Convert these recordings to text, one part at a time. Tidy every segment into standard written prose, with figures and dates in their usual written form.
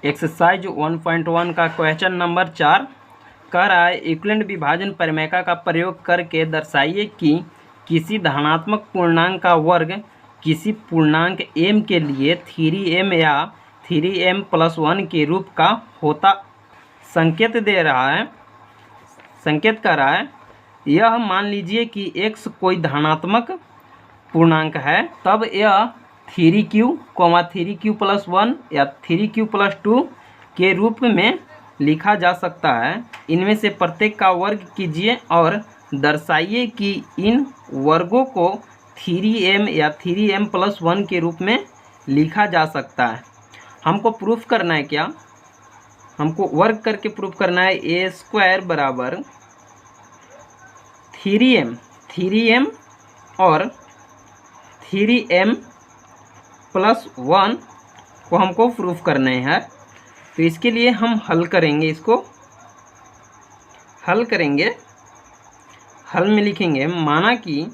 Exercise 1.1 का question number 4 कह रहा है इक्विवेलेंट विभाजन परिमेय का प्रयोग करके दर्शाइए कि किसी धनात्मक पूर्णांक का वर्ग किसी पूर्णांक m के लिए 3m या 3m+1 के रूप का होता। संकेत दे रहा है, संकेत कर रहा है यह मान लीजिए कि x कोई धनात्मक पूर्णांक है, तब यह 3q, 3q+1 या 3q+2 के रूप में लिखा जा सकता है। इनमें से प्रत्येक का वर्ग कीजिए और दर्शाइए कि इन वर्गों को 3m या 3m+1 के रूप में लिखा जा सकता है। हमको प्रूफ करना है क्या? हमको वर्ग करके प्रूफ करना है a² बराबर 3m और 3m+1 को हमको प्रूफ करना है। तो इसके लिए हम हल करेंगे, इसको हल करेंगे। हल में लिखेंगे माना कि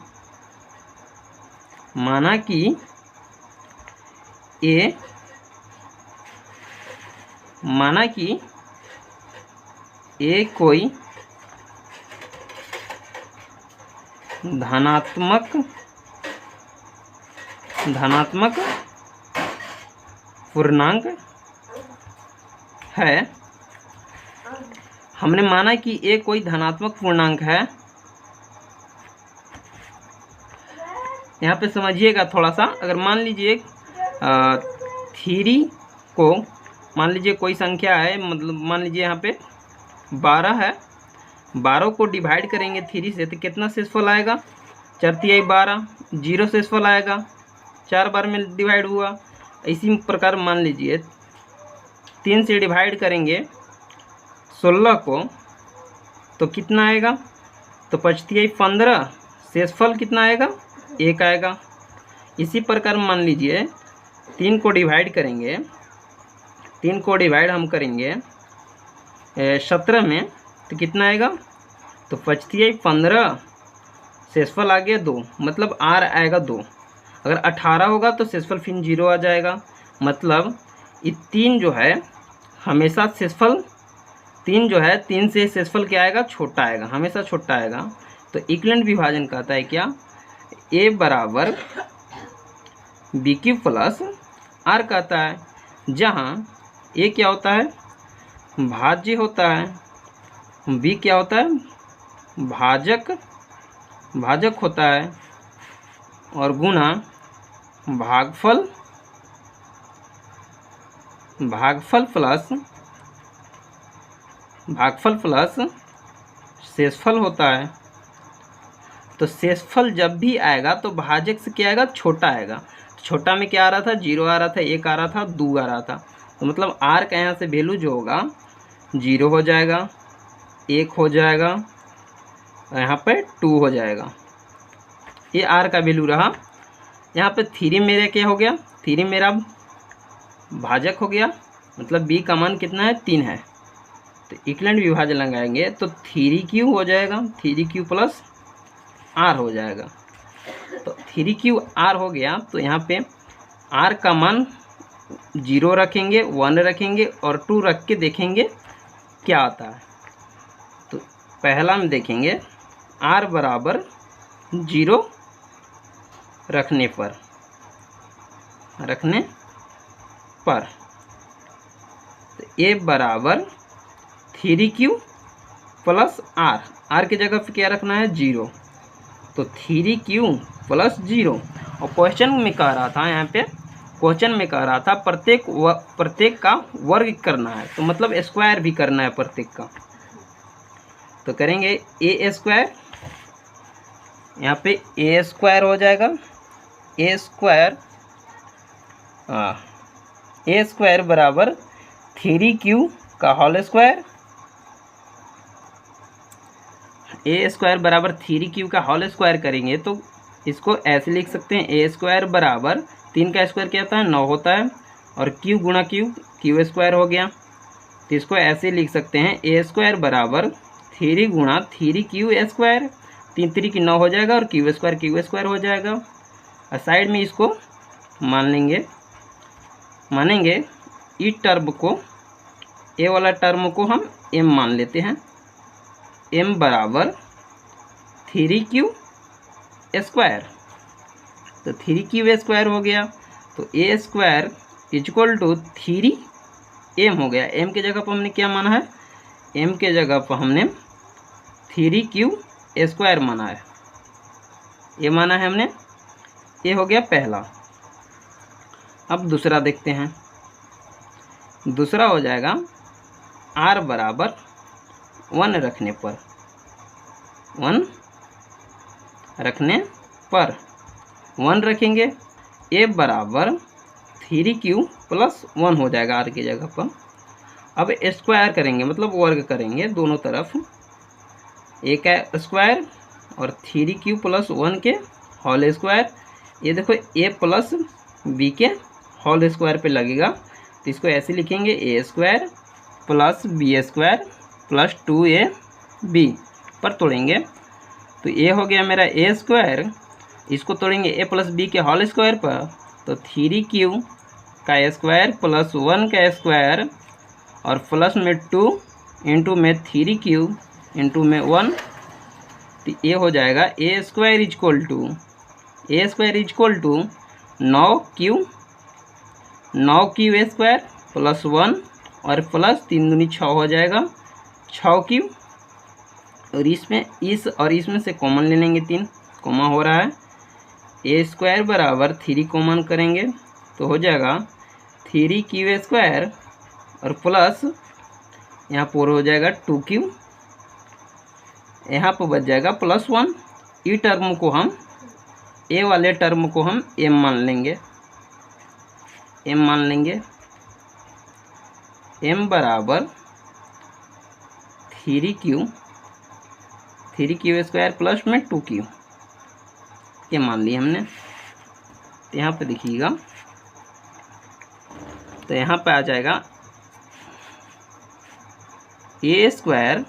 a कोई धनात्मक पूर्णांक है। हमने माना कि a कोई धनात्मक पूर्णांक है। यहाँ पे समझिएगा थोड़ा सा। अगर मान लीजिए 3 को मान लीजिए कोई संख्या है, मतलब मान लीजिए यहाँ पे 12 है, 12 को डिवाइड करेंगे 3 से तो कितना शेषफल आएगा? 4 तिहाई 12, 0 शेषफल आएगा, 4 बार में डिवाइड हुआ। इसी प्रकार मान लीजिए 3 से डिवाइड करेंगे 16 को तो कितना आएगा? तो 5 तिहाई 15, शेषफल कितना आएगा? 1 आएगा। इसी प्रकार मान लीजिए 3 को डिवाइड करेंगे, 3 को डिवाइड हम करेंगे 17 में तो कितना आएगा? तो 5 तिहाई 15, शेषफल आ गया 2, मतलब r आएगा 2। अगर 18 होगा तो शेषफल फिर 0 आ जाएगा। मतलब ये 3 जो है हमेशा शेषफल 3 जो है 3 से शेषफल क्या आएगा? छोटा आएगा, हमेशा छोटा आएगा। तो इक्विवेलेंट विभाजन कहता है क्या? a बराबर bq+r कहता है, जहाँ a क्या होता है? भाज्य होता है, b क्या होता है? भाजक होता है, और गुणा भागफल प्लस शेषफल होता है। तो शेषफल जब भी आएगा तो भाजक से क्या आएगा? छोटा आएगा। तो छोटा में क्या आ रहा था? 0 आ रहा था, 1 आ रहा था, 2 आ रहा था। तो मतलब r का यहाँ से वैल्यू जो होगा 0 हो जाएगा, 1 हो जाएगा, यहाँ पे 2 हो जाएगा। ये r का वैल्यू रहा। यहाँ पे 3 मेरा क्या हो गया? 3 मेरा भाजक हो गया, मतलब b का मान कितना है? 3 है। तो इक्विवेलेंट विभाजन लगाएंगे तो 3q हो जाएगा, 3q+r हो जाएगा। तो 3qr हो गया। तो यहाँ पे r का मान 0 रखेंगे, 1 रखेंगे और 2 रख के देखेंगे क्या आता है। तो पहला में देखेंगे r बराबर 0 रखने पर तो a बराबर 3q+r, r की जगह पे क्या रखना है? 0। तो 3q+0। और क्वेश्चन में कह रहा था, यहाँ पे क्वेश्चन में कह रहा था प्रत्येक का वर्ग करना है, तो मतलब स्क्वायर भी करना है प्रत्येक का। तो करेंगे a², यहाँ पे a² हो जाएगा, a² बराबर 3q का होल स्क्वायर, a² बराबर 3q का होल स्क्वायर करेंगे तो इसको ऐसे लिख सकते हैं a² बराबर 3 का स्क्वायर क्या होता है? 9 होता है, और q गुणा q² हो गया। तो इसको ऐसे लिख सकते हैं a² बराबर 3 गुणा 3q², 3 3 की 9 हो जाएगा और q² हो जाएगा। और साइड में इसको मानेंगे इस टर्म को ए वाला टर्म को हम m मान लेते हैं। m बराबर 3q स्क्वायर, तो 3q स्क्वायर हो गया, तो ए स्क्वायर इक्वल टू 3m हो गया। m के जगह पर हमने क्या माना है, m के जगह पर हमने 3q स्क्वायर माना है, ये माना है हमने, ये हो गया पहला। अब दूसरा देखते हैं। दूसरा हो जाएगा r बराबर 1 रखने पर, 1 रखेंगे, a बराबर 3q प्लस 1 हो जाएगा r की जगह पर। अब स्क्वायर करेंगे, मतलब वर्ग करेंगे दोनों तरफ, a का स्क्वायर और 3q प्लस 1 के होल स्क्वायर। ये देखो a प्लस b के होल स्क्वायर पे लगेगा, तो इसको ऐसे लिखेंगे a square plus b square plus 2ab पर तोड़ेंगे, तो ये हो गया मेरा a स्क्वायर। इसको तोड़ेंगे a प्लस b के होल स्क्वायर पर, तो 3q का स्क्वायर प्लस 1 का स्क्वायर और प्लस में 2 इंटू में 3q इंटू में 1, तो ये हो जाएगा a square equal to 9q square plus 1 और प्लस 3 दूनी 6 हो जाएगा 6q, और इसमें से कॉमन ले लेंगे, 3 कॉमा हो रहा है, a स्क्वायर बराबर 3 कॉमन करेंगे तो हो जाएगा 3q स्क्वायर और प्लस यहाँ पर हो जाएगा 2q, यहाँ पर बच जाएगा प्लस 1। ई टर्म को हम, ए वाले टर्म को हम m मान लेंगे, m बराबर 3q स्क्वायर प्लस में 2q, ये मान लिया हमने। तो यहाँ पे देखिएगा, तो यहाँ पे आ जाएगा a square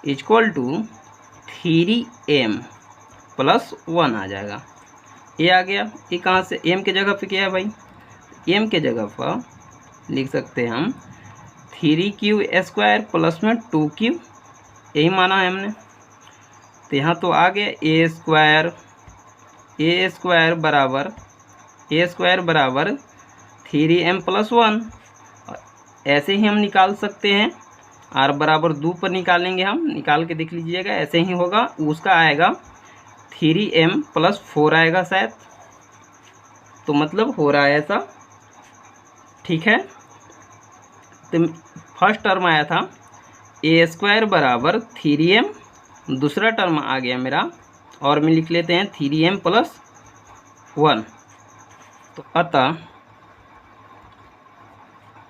equal to 3m plus 1 आ जाएगा, ये आ गया। ये कहाँ से, m के जगह पे क्या है भाई, m के जगह पर लिख सकते हैं हम 3q स्क्वायर प्लस में 2q, यही माना है हमने। तो यहाँ तो आ गया a स्क्वायर बराबर 3m प्लस 1। ऐसे ही हम निकाल सकते हैं, r बराबर 2 पर निकालेंगे, हम निकाल के देख लीजिएगा, ऐसे ही होगा। उसका आएगा 3m प्लस 4 आएगा शायद, तो मतलब हो रहा है ऐसा, ठीक है। तो फर्स्ट टर्म आया था a स्क्वायर बराबर 3m, दूसरा टर्म आ गया मेरा, और में लिख लेते हैं 3m प्लस 1। तो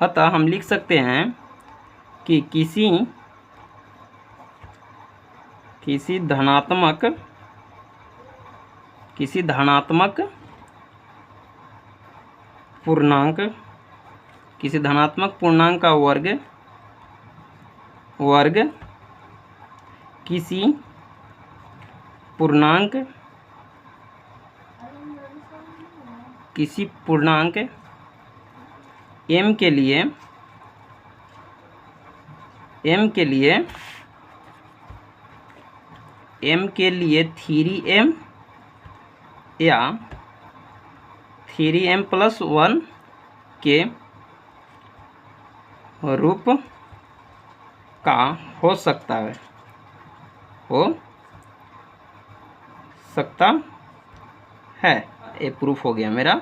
अतः हम लिख सकते हैं कि किसी धनात्मक पूर्णांक का वर्ग किसी पूर्णांक m के लिए 3m या 3m प्लस 1 के रूप का हो सकता है, ये प्रूफ हो गया मेरा।